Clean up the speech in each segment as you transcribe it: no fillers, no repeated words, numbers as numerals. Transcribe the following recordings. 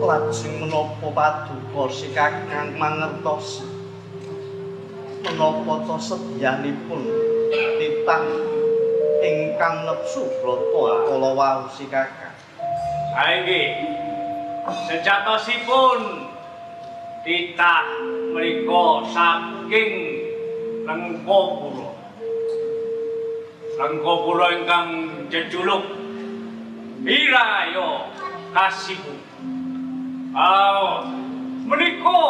Lajeng menapa paduka si Kakang mangertosi menapa to sedyanipun titah ingkang nepsu brata kala wau si Kakang. Ha inggih. Sejatosipun titah menika saking Lengkopura. Lengkopura ingkang jejuluk Wiraya Kasibu. Menika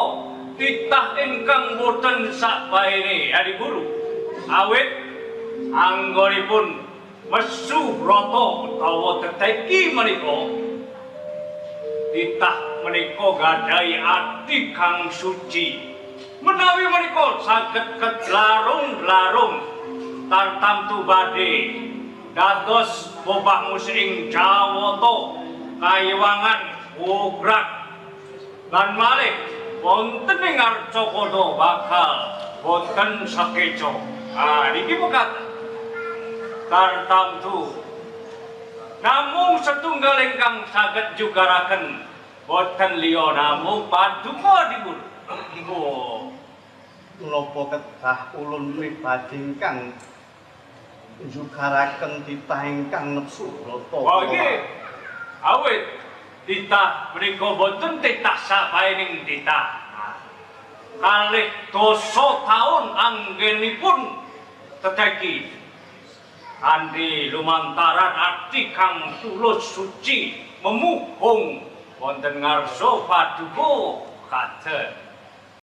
titah ingkang boten sakbaene Adi Guru. Awit anggonipun mesu brata utawa teteki menika titah menika gadhahi ati kang suci. Menawi menika saged ketlarung-larung tartamtu badhe dados bobah musing Jawata kayiwangan wograk lan malih wonten ing Arcapada bakal boten sakeca. Niki mekaten tartamtu namung setunggal ingkang saged jugaraken boten liya namung paduka dipun. Menapa kedah ulun pribadi ingkang jugaraken titah ingkang nepsu brata. Nggih. Awit titah menika boten titah sabaening titah. Kalih dosa taun anggenipun teteki kanthi lumantaran ati kang tulus suci memuhung wonten ngarsa paduka katen.